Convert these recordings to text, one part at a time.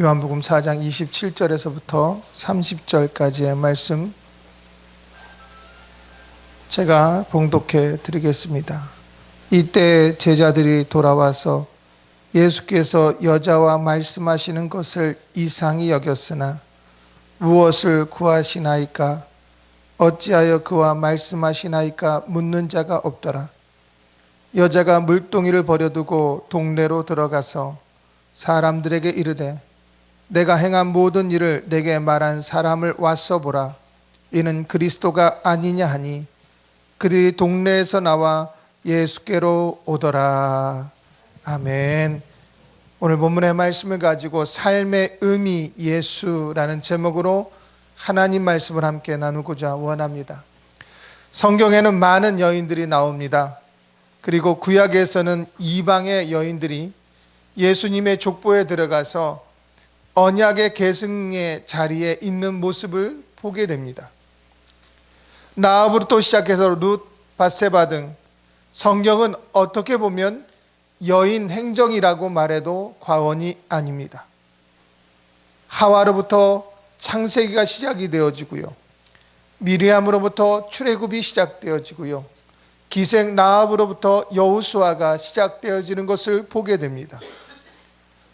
요한복음 4장 27절에서부터 30절까지의 말씀 제가 봉독해 드리겠습니다. 이때 제자들이 돌아와서 예수께서 여자와 말씀하시는 것을 이상히 여겼으나 무엇을 구하시나이까? 어찌하여 그와 말씀하시나이까? 묻는 자가 없더라. 여자가 물동이를 버려두고 동네로 들어가서 사람들에게 이르되 내가 행한 모든 일을 내게 말한 사람을 와서 보라. 이는 그리스도가 아니냐 하니 그들이 동네에서 나와 예수께로 오더라. 아멘. 오늘 본문의 말씀을 가지고 삶의 의미 예수라는 제목으로 하나님 말씀을 함께 나누고자 원합니다. 성경에는 많은 여인들이 나옵니다. 그리고 구약에서는 이방의 여인들이 예수님의 족보에 들어가서 언약의 계승의 자리에 있는 모습을 보게 됩니다. 라합으로부터 시작해서 룻, 밧세바 등 성경은 어떻게 보면 여인 행정이라고 말해도 과언이 아닙니다. 하와로부터 창세기가 시작이 되어지고요. 미리암으로부터 출애굽이 시작되어지고요. 기생 라합으로부터 여호수아가 시작되어지는 것을 보게 됩니다.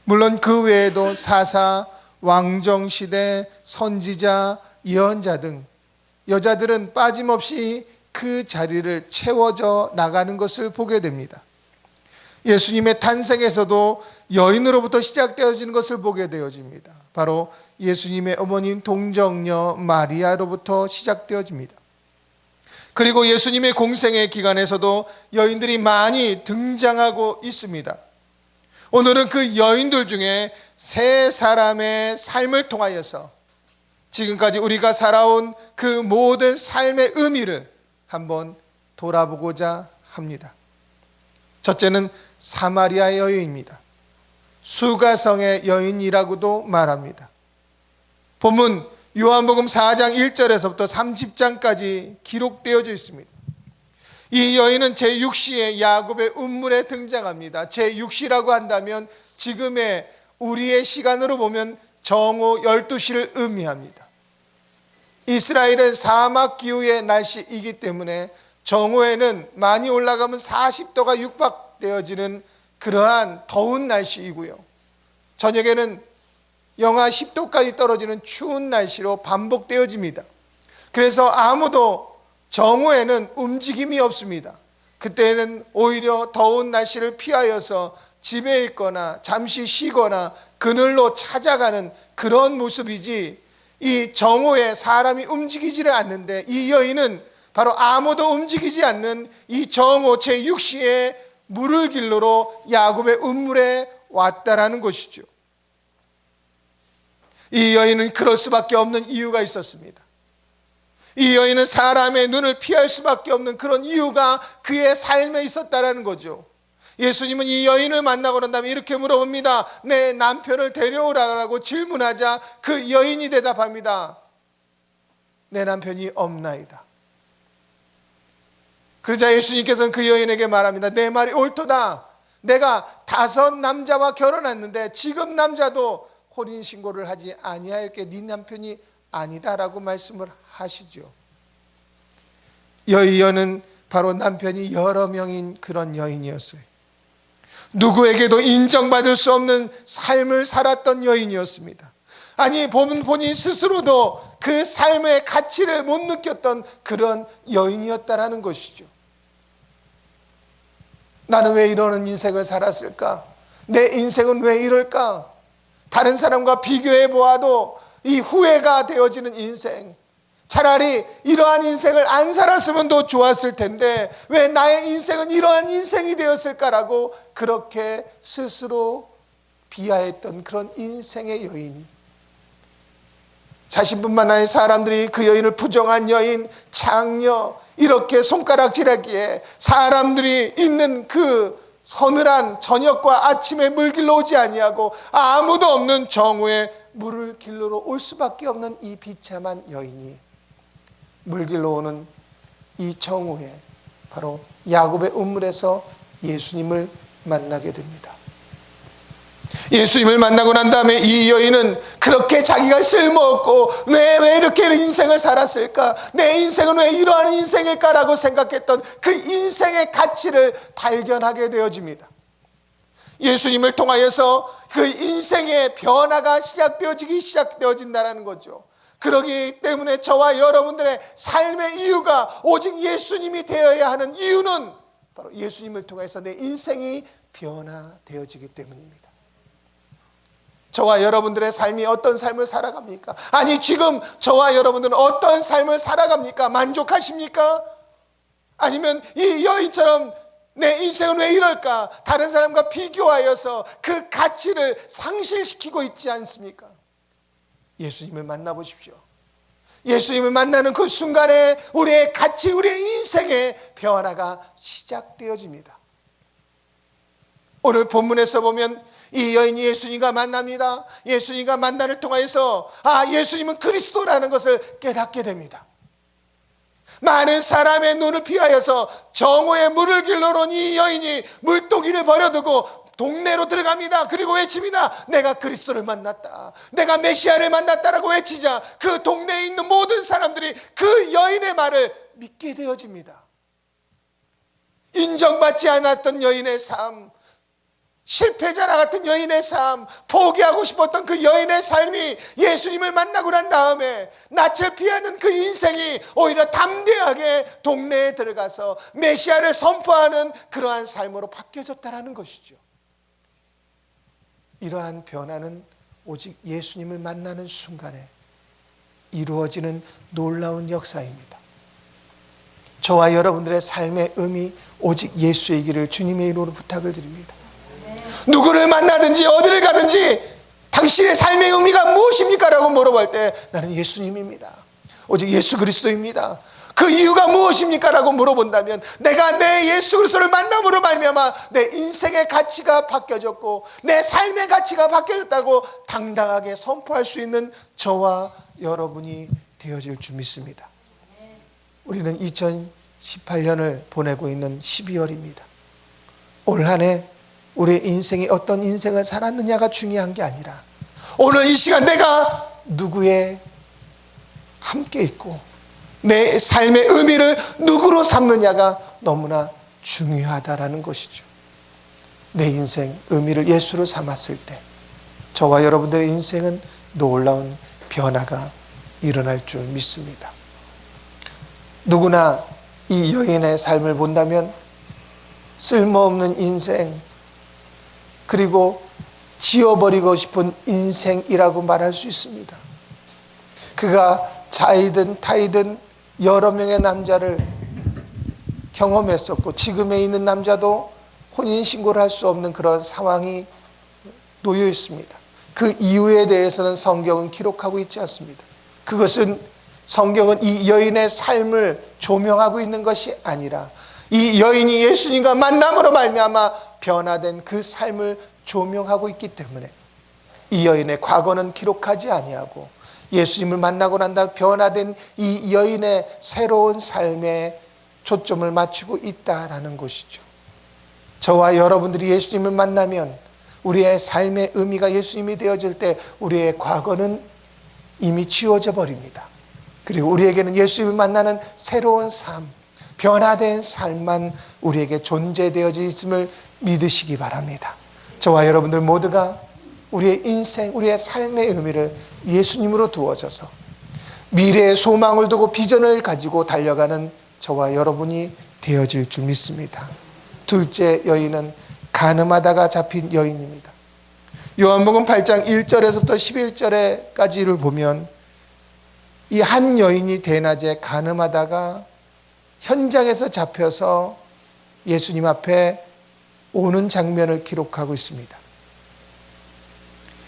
물론 그 외에도 사사, 왕정시대, 선지자, 예언자 등 여자들은 빠짐없이 그 자리를 채워져 나가는 것을 보게 됩니다. 예수님의 탄생에서도 여인으로부터 시작되어지는 것을 보게 되어집니다. 바로 예수님의 어머님 동정녀 마리아로부터 시작되어집니다. 그리고 예수님의 공생의 기간에서도 여인들이 많이 등장하고 있습니다. 오늘은 그 여인들 중에 세 사람의 삶을 통하여서 지금까지 우리가 살아온 그 모든 삶의 의미를 한번 돌아보고자 합니다. 첫째는 사마리아 여인입니다. 수가성의 여인이라고도 말합니다. 본문 요한복음 4장 1절에서부터 30장까지 기록되어져 있습니다. 이 여인은 제6시에 야곱의 운물에 등장합니다. 제6시라고 한다면 지금의 우리의 시간으로 보면 정오 12시를 의미합니다. 이스라엘은 사막 기후의 날씨이기 때문에 정오에는 많이 올라가면 40도가 육박되어지는 그러한 더운 날씨이고요. 저녁에는 영하 10도까지 떨어지는 추운 날씨로 반복되어집니다. 그래서 아무도 정오에는 움직임이 없습니다. 그때는 오히려 더운 날씨를 피하여서 집에 있거나 잠시 쉬거나 그늘로 찾아가는 그런 모습이지, 이 정오에 사람이 움직이지를 않는데 이 여인은 바로 아무도 움직이지 않는 이 정오 제6시에 물을 길러로 야곱의 운물에 왔다라는 것이죠. 이 여인은 그럴 수밖에 없는 이유가 있었습니다. 이 여인은 사람의 눈을 피할 수밖에 없는 그런 이유가 그의 삶에 있었다라는 거죠. 예수님은 이 여인을 만나고 난 다음에 이렇게 물어봅니다. 내 남편을 데려오라고 질문하자 그 여인이 대답합니다. 내 남편이 없나이다. 그러자 예수님께서는 그 여인에게 말합니다. 내 말이 옳도다. 내가 5 남자와 결혼했는데 지금 남자도 혼인신고를 하지 아니하였기에 네 남편이 아니다라고 말씀을 하시죠. 여인은 바로 남편이 여러 명인 그런 여인이었어요. 누구에게도 인정받을 수 없는 삶을 살았던 여인이었습니다. 아니 본인 스스로도 그 삶의 가치를 못 느꼈던 그런 여인이었다라는 것이죠. 나는 왜 이러는 인생을 살았을까? 내 인생은 왜 이럴까? 다른 사람과 비교해 보아도 이 후회가 되어지는 인생, 차라리 이러한 인생을 안 살았으면 더 좋았을 텐데 왜 나의 인생은 이러한 인생이 되었을까라고 그렇게 스스로 비하했던 그런 인생의 여인이, 자신뿐만 아니라 사람들이 그 여인을 부정한 여인, 창녀 이렇게 손가락질하기에 사람들이 있는 그 서늘한 저녁과 아침에 물 길러 오지 아니하고 아무도 없는 정오에 물을 길러러 올 수밖에 없는 이 비참한 여인이 물 길러 오는 이 정오에 바로 야곱의 운물에서 예수님을 만나게 됩니다. 예수님을 만나고 난 다음에 이 여인은 그렇게 자기가 쓸모없고 왜 이렇게 인생을 살았을까, 내 인생은 왜 이러한 인생일까라고 생각했던 그 인생의 가치를 발견하게 되어집니다. 예수님을 통하여서 그 인생의 변화가 시작되어진다는 거죠. 그러기 때문에 저와 여러분들의 삶의 이유가 오직 예수님이 되어야 하는 이유는 바로 예수님을 통해서 내 인생이 변화되어지기 때문입니다. 저와 여러분들의 삶이 어떤 삶을 살아갑니까? 아니, 지금 저와 여러분들은 어떤 삶을 살아갑니까? 만족하십니까? 아니면 이 여인처럼 내 인생은 왜 이럴까? 다른 사람과 비교하여서 그 가치를 상실시키고 있지 않습니까? 예수님을 만나보십시오. 예수님을 만나는 그 순간에 우리의 가치, 우리의 인생의 변화가 시작되어집니다. 오늘 본문에서 보면 이 여인이 예수님과 만납니다. 예수님과 만남을 통해서 예수님은 그리스도라는 것을 깨닫게 됩니다. 많은 사람의 눈을 피하여서 정오에 물을 길러 온 이 여인이 물동이를 버려두고 동네로 들어갑니다. 그리고 외칩니다. 내가 그리스도를 만났다, 내가 메시아를 만났다라고 외치자 그 동네에 있는 모든 사람들이 그 여인의 말을 믿게 되어집니다. 인정받지 않았던 여인의 삶, 실패자나 같은 여인의 삶, 포기하고 싶었던 그 여인의 삶이 예수님을 만나고 난 다음에 낯을 피하는 그 인생이 오히려 담대하게 동네에 들어가서 메시아를 선포하는 그러한 삶으로 바뀌어졌다는 것이죠. 이러한 변화는 오직 예수님을 만나는 순간에 이루어지는 놀라운 역사입니다. 저와 여러분들의 삶의 의미 오직 예수이기를 주님의 이름으로 부탁을 드립니다. 누구를 만나든지 어디를 가든지 당신의 삶의 의미가 무엇입니까? 라고 물어볼 때 나는 예수님입니다, 오직 예수 그리스도입니다. 그 이유가 무엇입니까? 라고 물어본다면 내가 내 예수 그리스도를 만남으로 말미암아 내 인생의 가치가 바뀌어졌고 내 삶의 가치가 바뀌어졌다고 당당하게 선포할 수 있는 저와 여러분이 되어질 줄 믿습니다. 우리는 2018년을 보내고 있는 12월입니다. 올 한 해 우리의 인생이 어떤 인생을 살았느냐가 중요한 게 아니라 오늘 이 시간 내가 누구의 함께 있고 내 삶의 의미를 누구로 삼느냐가 너무나 중요하다라는 것이죠. 내 인생 의미를 예수로 삼았을 때 저와 여러분들의 인생은 놀라운 변화가 일어날 줄 믿습니다. 누구나 이 여인의 삶을 본다면 쓸모없는 인생, 그리고 지워버리고 싶은 인생이라고 말할 수 있습니다. 그가 자이든 타이든 여러 명의 남자를 경험했었고 지금에 있는 남자도 혼인신고를 할 수 없는 그런 상황이 놓여 있습니다. 그 이유에 대해서는 성경은 기록하고 있지 않습니다. 그것은 성경은 이 여인의 삶을 조명하고 있는 것이 아니라 이 여인이 예수님과 만남으로 말미암아 변화된 그 삶을 조명하고 있기 때문에 이 여인의 과거는 기록하지 아니하고 예수님을 만나고 난 다음 변화된 이 여인의 새로운 삶에 초점을 맞추고 있다라는 것이죠. 저와 여러분들이 예수님을 만나면 우리의 삶의 의미가 예수님이 되어질 때 우리의 과거는 이미 지워져 버립니다. 그리고 우리에게는 예수님을 만나는 새로운 삶, 변화된 삶만 우리에게 존재되어져 있음을 믿으시기 바랍니다. 저와 여러분들 모두가 우리의 인생, 우리의 삶의 의미를 예수님으로 두어져서 미래의 소망을 두고 비전을 가지고 달려가는 저와 여러분이 되어질 줄 믿습니다. 둘째 여인은 간음하다가 잡힌 여인입니다. 요한복음 8장 1절에서부터 11절까지를 보면 이 한 여인이 대낮에 간음하다가 현장에서 잡혀서 예수님 앞에 오는 장면을 기록하고 있습니다.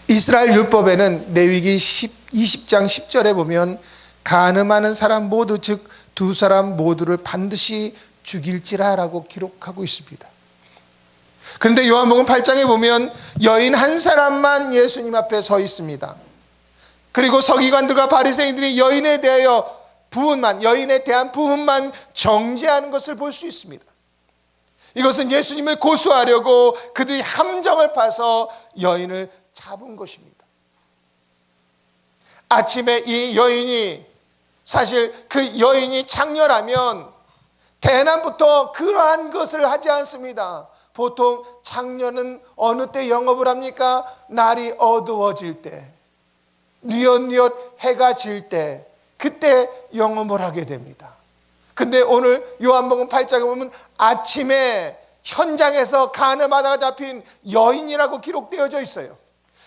이스라엘 율법에는 레위기 20장 10절에 보면 간음하는 사람 모두 즉 두 사람 모두를 반드시 죽일지라라고 기록하고 있습니다. 그런데 요한복음 8장에 보면 여인 한 사람만 예수님 앞에 서 있습니다. 그리고 서기관들과 바리새인들이 여인에 대한 부분만 정죄하는 것을 볼 수 있습니다. 이것은 예수님을 고소하려고 그들이 함정을 파서 여인을 잡은 것입니다. 아침에 이 여인이, 사실 그 여인이 장녀라면 대낮부터 그러한 것을 하지 않습니다. 보통 장녀는 어느 때 영업을 합니까? 날이 어두워질 때, 뉘엿뉘엿 해가 질 때, 그때 영업을 하게 됩니다. 근데 오늘 요한복음 8장에 보면 아침에 현장에서 가늠하다가 잡힌 여인이라고 기록되어져 있어요.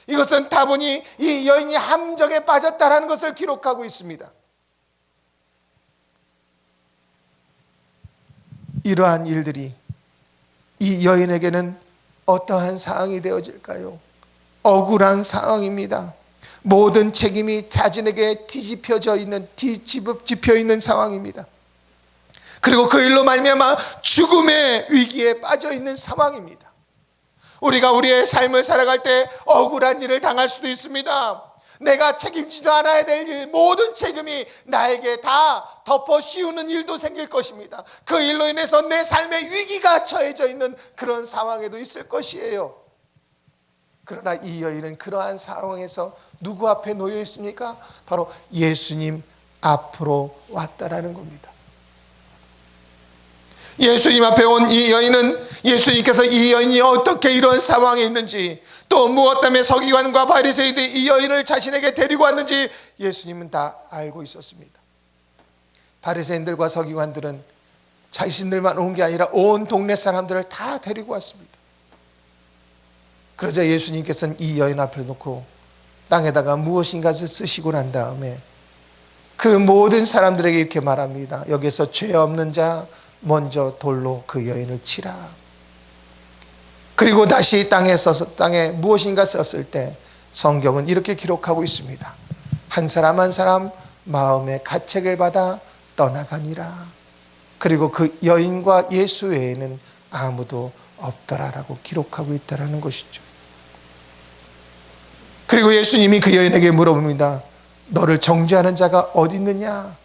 이것은 다분히 이 여인이 함정에 빠졌다는 것을 기록하고 있습니다. 이러한 일들이 이 여인에게는 어떠한 상황이 되어질까요? 억울한 상황입니다. 모든 책임이 자신에게 뒤집혀 있는 상황입니다. 그리고 그 일로 말미암아 죽음의 위기에 빠져 있는 상황입니다. 우리가 우리의 삶을 살아갈 때 억울한 일을 당할 수도 있습니다. 내가 책임지도 않아야 될 일, 모든 책임이 나에게 다 덮어 씌우는 일도 생길 것입니다. 그 일로 인해서 내 삶의 위기가 처해져 있는 그런 상황에도 있을 것이에요. 그러나 이 여인은 그러한 상황에서 누구 앞에 놓여 있습니까? 바로 예수님 앞으로 왔다라는 겁니다. 예수님 앞에 온 이 여인은 예수님께서 이 여인이 어떻게 이런 상황에 있는지, 또 무엇 때문에 서기관과 바리새인들이 이 여인을 자신에게 데리고 왔는지 예수님은 다 알고 있었습니다. 바리새인들과 서기관들은 자신들만 온 게 아니라 온 동네 사람들을 다 데리고 왔습니다. 그러자 예수님께서는 이 여인 앞에 놓고 땅에다가 무엇인가를 쓰시고 난 다음에 그 모든 사람들에게 이렇게 말합니다. 여기서 죄 없는 자 먼저 돌로 그 여인을 치라. 그리고 다시 땅에 무엇인가 썼을 때 성경은 이렇게 기록하고 있습니다. 한 사람 한 사람 마음의 가책을 받아 떠나가니라. 그리고 그 여인과 예수 외에는 아무도 없더라라고 기록하고 있다는 것이죠. 그리고 예수님이 그 여인에게 물어봅니다. 너를 정죄하는 자가 어디 있느냐?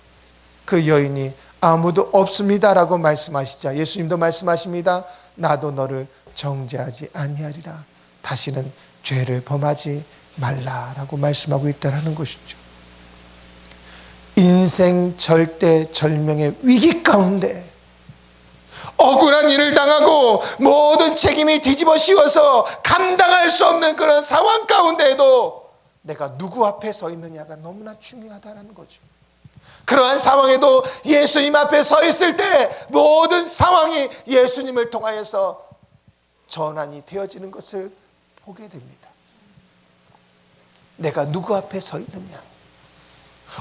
그 여인이 아무도 없습니다라고 말씀하시자 예수님도 말씀하십니다. 나도 너를 정죄하지 아니하리라. 다시는 죄를 범하지 말라라고 말씀하고 있다는 것이죠. 인생 절대절명의 위기 가운데 억울한 일을 당하고 모든 책임이 뒤집어 씌워서 감당할 수 없는 그런 상황 가운데에도 내가 누구 앞에 서 있느냐가 너무나 중요하다는 거죠. 그러한 상황에도 예수님 앞에 서 있을 때 모든 상황이 예수님을 통하여서 전환이 되어지는 것을 보게 됩니다. 내가 누구 앞에 서 있느냐,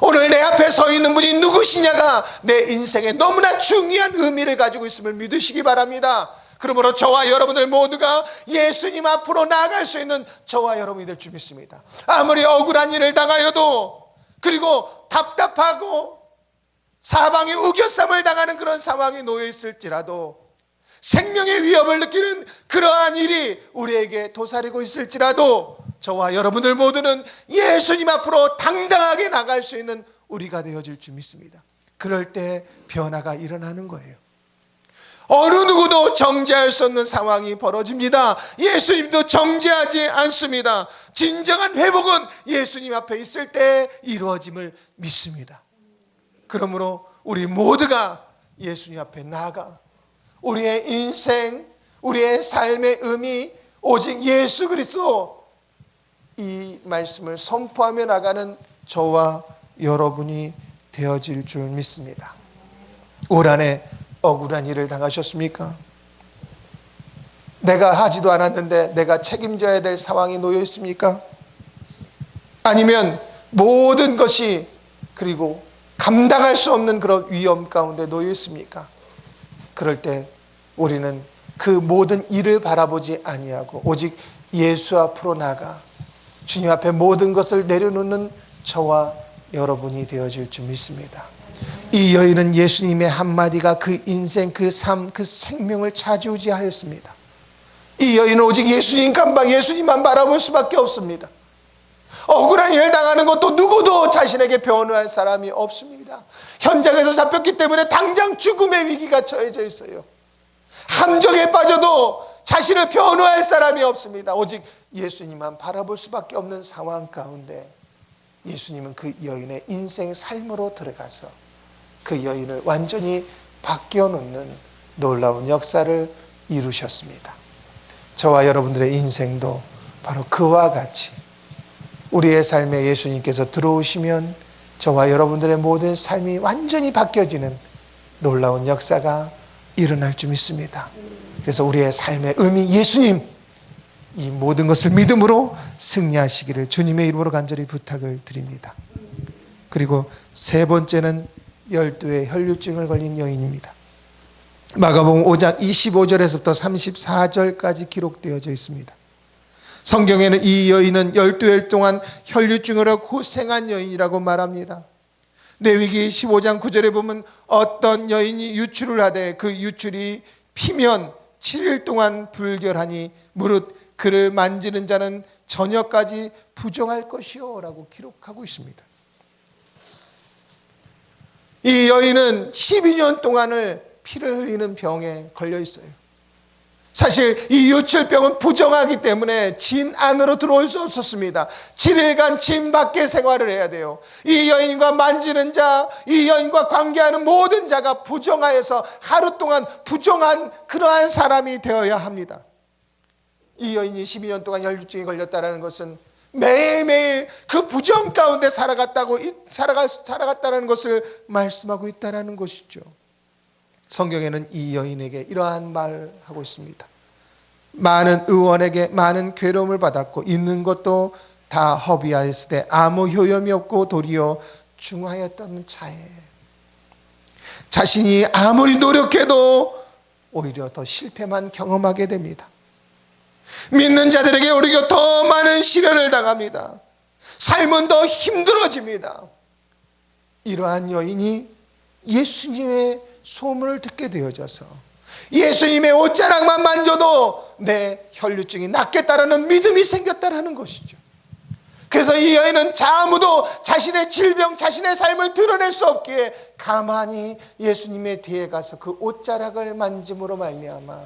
오늘 내 앞에 서 있는 분이 누구시냐가 내 인생에 너무나 중요한 의미를 가지고 있음을 믿으시기 바랍니다. 그러므로 저와 여러분들 모두가 예수님 앞으로 나아갈 수 있는 저와 여러분이 될 줄 믿습니다. 아무리 억울한 일을 당하여도, 그리고 답답하고 사방에 우겨쌈을 당하는 그런 상황에 놓여 있을지라도, 생명의 위협을 느끼는 그러한 일이 우리에게 도사리고 있을지라도 저와 여러분들 모두는 예수님 앞으로 당당하게 나갈 수 있는 우리가 되어질 줄 믿습니다. 그럴 때 변화가 일어나는 거예요. 어느 누구도 정죄할 수 없는 상황이 벌어집니다. 예수님도 정죄하지 않습니다. 진정한 회복은 예수님 앞에 있을 때 이루어짐을 믿습니다. 그러므로 우리 모두가 예수님 앞에 나아가 우리의 인생, 우리의 삶의 의미 오직 예수 그리스도, 이 말씀을 선포하며 나가는 저와 여러분이 되어질 줄 믿습니다. 올 한해 억울한 일을 당하셨습니까? 내가 하지도 않았는데 내가 책임져야 될 상황이 놓여 있습니까? 아니면 모든 것이 그리고 감당할 수 없는 그런 위험 가운데 놓여 있습니까? 그럴 때 우리는 그 모든 일을 바라보지 아니하고 오직 예수 앞으로 나가 주님 앞에 모든 것을 내려놓는 저와 여러분이 되어질 줄 믿습니다. 이 여인은 예수님의 한마디가 그 인생, 그 삶, 그 생명을 좌지우지하였습니다. 이 여인은 오직 예수님만 바라볼 수밖에 없습니다. 억울한 일을 당하는 것도 누구도 자신에게 변호할 사람이 없습니다. 현장에서 잡혔기 때문에 당장 죽음의 위기가 처해져 있어요. 함정에 빠져도 자신을 변호할 사람이 없습니다. 오직 예수님만 바라볼 수밖에 없는 상황 가운데 예수님은 그 여인의 인생 삶으로 들어가서 그 여인을 완전히 바뀌어놓는 놀라운 역사를 이루셨습니다. 저와 여러분들의 인생도 바로 그와 같이 우리의 삶에 예수님께서 들어오시면 저와 여러분들의 모든 삶이 완전히 바뀌어지는 놀라운 역사가 일어날 줄 믿습니다. 그래서 우리의 삶의 의미, 예수님, 이 모든 것을 믿음으로 승리하시기를 주님의 이름으로 간절히 부탁을 드립니다. 그리고 세 번째는 12의 혈류증을 걸린 여인입니다. 마가복음 5장 25절에서부터 34절까지 기록되어져 있습니다. 성경에는 이 여인은 12일 동안 혈류증으로 고생한 여인이라고 말합니다. 레위기 15장 9절에 보면 어떤 여인이 유출을 하되 그 유출이 피면 7일 동안 불결하니 무릇 그를 만지는 자는 저녁까지 부정할 것이요 라고 기록하고 있습니다. 이 여인은 12년 동안을 피를 흘리는 병에 걸려 있어요. 사실 이 유출병은 부정하기 때문에 진 안으로 들어올 수 없었습니다. 7일간 진 밖에 생활을 해야 돼요. 이 여인과 만지는 자, 이 여인과 관계하는 모든 자가 부정하여서 하루 동안 부정한 그러한 사람이 되어야 합니다. 이 여인이 12년 동안 혈류증에 걸렸다는 것은 매일매일 그 부정 가운데 살아갔다는 것을 말씀하고 있다는 것이죠. 성경에는 이 여인에게 이러한 말을 하고 있습니다. 많은 의원에게 많은 괴로움을 받았고 있는 것도 다 허비하였을 때 아무 효염이 없고 도리어 중하였던 차에 자신이 아무리 노력해도 오히려 더 실패만 경험하게 됩니다. 믿는 자들에게 오히려 더 많은 시련을 당합니다. 삶은 더 힘들어집니다. 이러한 여인이 예수님의 소문을 듣게 되어져서 예수님의 옷자락만 만져도 내 혈류증이 낫겠다라는 믿음이 생겼다는 것이죠. 그래서 이 여인은 아무도 자신의 질병, 자신의 삶을 드러낼 수 없기에 가만히 예수님의 뒤에 가서 그 옷자락을 만짐으로 말미암아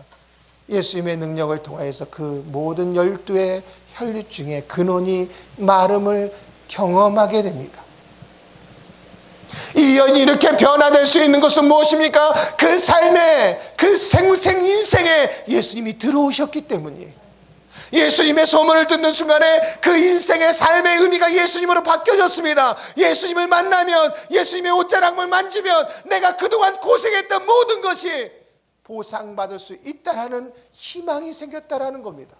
예수님의 능력을 통하여서 그 모든 12의 혈류증의 근원이 마름을 경험하게 됩니다. 이 여인이 이렇게 변화될 수 있는 것은 무엇입니까? 그 삶에, 그 인생에 예수님이 들어오셨기 때문이에요. 예수님의 소문을 듣는 순간에 그 인생의 삶의 의미가 예수님으로 바뀌어졌습니다. 예수님을 만나면, 예수님의 옷자락을 만지면 내가 그동안 고생했던 모든 것이 보상받을 수 있다라는 희망이 생겼다라는 겁니다.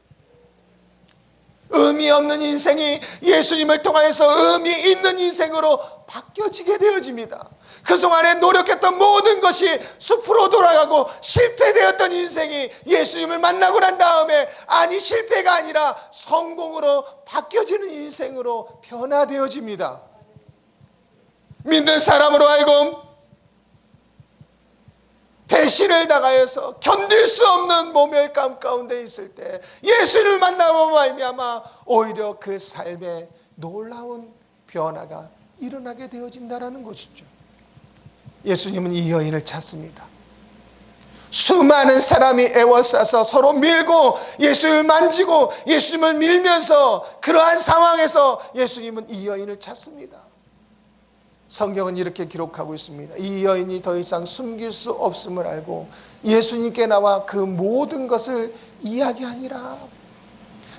의미 없는 인생이 예수님을 통해서 의미 있는 인생으로 바뀌어지게 되어집니다. 그동안에 노력했던 모든 것이 숲으로 돌아가고 실패되었던 인생이 예수님을 만나고 난 다음에 아니 실패가 아니라 성공으로 바뀌어지는 인생으로 변화되어집니다. 믿는 사람으로 하여금 배신을 당하여서 견딜 수 없는 모멸감 가운데 있을 때 예수님을 만나고 말미암아 오히려 그 삶에 놀라운 변화가 일어나게 되어진다는 것이죠. 예수님은 이 여인을 찾습니다. 수많은 사람이 애워싸서 서로 밀고 예수님을 만지고 예수님을 밀면서 그러한 상황에서 예수님은 이 여인을 찾습니다. 성경은 이렇게 기록하고 있습니다. 이 여인이 더 이상 숨길 수 없음을 알고 예수님께 나와 그 모든 것을 이야기하니라.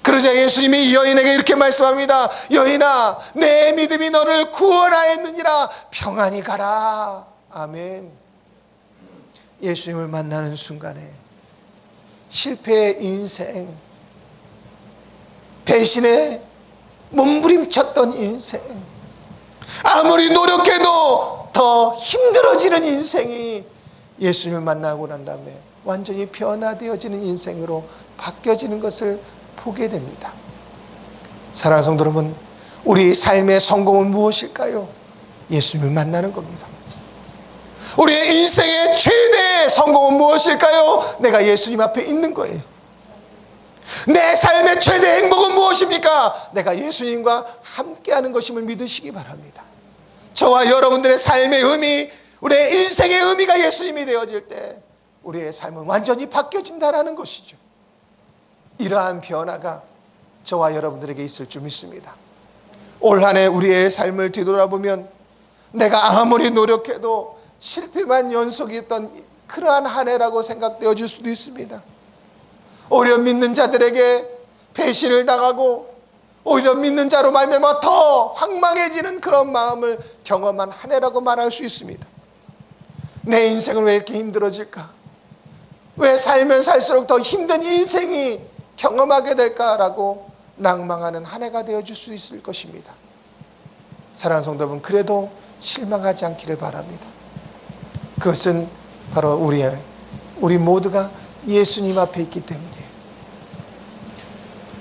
그러자 예수님이 이 여인에게 이렇게 말씀합니다. 여인아, 내 믿음이 너를 구원하였느니라. 평안히 가라. 아멘. 예수님을 만나는 순간에 실패의 인생, 배신에 몸부림쳤던 인생, 아무리 노력해도 더 힘들어지는 인생이 예수님을 만나고 난 다음에 완전히 변화되어지는 인생으로 바뀌어지는 것을 보게 됩니다. 사랑하는 성도 여러분, 우리 삶의 성공은 무엇일까요? 예수님을 만나는 겁니다. 우리의 인생의 최대의 성공은 무엇일까요? 내가 예수님 앞에 있는 거예요. 내 삶의 최대 행복은 무엇입니까? 내가 예수님과 함께하는 것임을 믿으시기 바랍니다. 저와 여러분들의 삶의 의미, 우리의 인생의 의미가 예수님이 되어질 때 우리의 삶은 완전히 바뀌어진다는 것이죠. 이러한 변화가 저와 여러분들에게 있을 줄 믿습니다. 올 한 해 우리의 삶을 뒤돌아보면 내가 아무리 노력해도 실패만 연속이었던 그러한 한 해라고 생각되어질 수도 있습니다. 오히려 믿는 자들에게 배신을 당하고 오히려 믿는 자로 말미암아 더 황망해지는 그런 마음을 경험한 한 해라고 말할 수 있습니다. 내 인생은 왜 이렇게 힘들어질까? 왜 살면 살수록 더 힘든 인생이 경험하게 될까라고 낭망하는 한 해가 되어줄 수 있을 것입니다. 사랑하는 성도 여러분, 그래도 실망하지 않기를 바랍니다. 그것은 바로 우리 모두가 예수님 앞에 있기 때문이에요.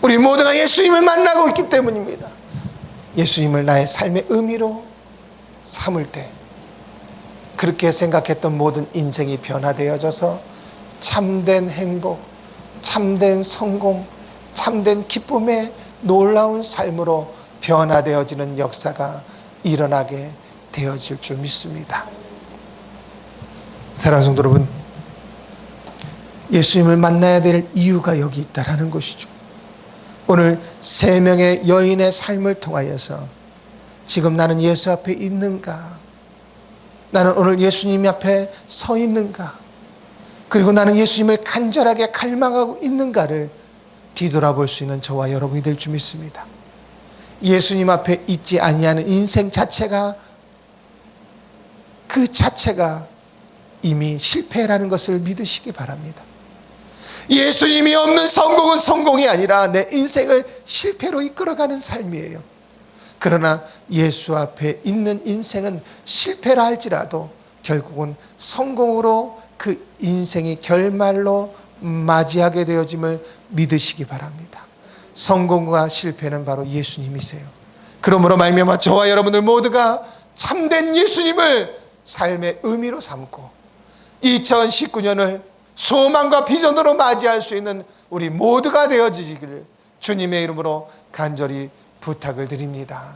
우리 모두가 예수님을 만나고 있기 때문입니다. 예수님을 나의 삶의 의미로 삼을 때 그렇게 생각했던 모든 인생이 변화되어져서 참된 행복, 참된 성공, 참된 기쁨의 놀라운 삶으로 변화되어지는 역사가 일어나게 되어질 줄 믿습니다. 사랑하는 성도 여러분, 예수님을 만나야 될 이유가 여기 있다라는 것이죠. 오늘 3명의 여인의 삶을 통하여서 지금 나는 예수 앞에 있는가? 나는 오늘 예수님 앞에 서 있는가? 그리고 나는 예수님을 간절하게 갈망하고 있는가를 뒤돌아볼 수 있는 저와 여러분이 될 줄 믿습니다. 예수님 앞에 있지 아니하는 인생 자체가 그 자체가 이미 실패라는 것을 믿으시기 바랍니다. 예수님이 없는 성공은 성공이 아니라 내 인생을 실패로 이끌어가는 삶이에요. 그러나 예수 앞에 있는 인생은 실패라 할지라도 결국은 성공으로 그 인생이 결말로 맞이하게 되어짐을 믿으시기 바랍니다. 성공과 실패는 바로 예수님이세요. 그러므로 말미암아 저와 여러분들 모두가 참된 예수님을 삶의 의미로 삼고 2019년을 소망과 비전으로 맞이할 수 있는 우리 모두가 되어지기를 주님의 이름으로 간절히 부탁을 드립니다.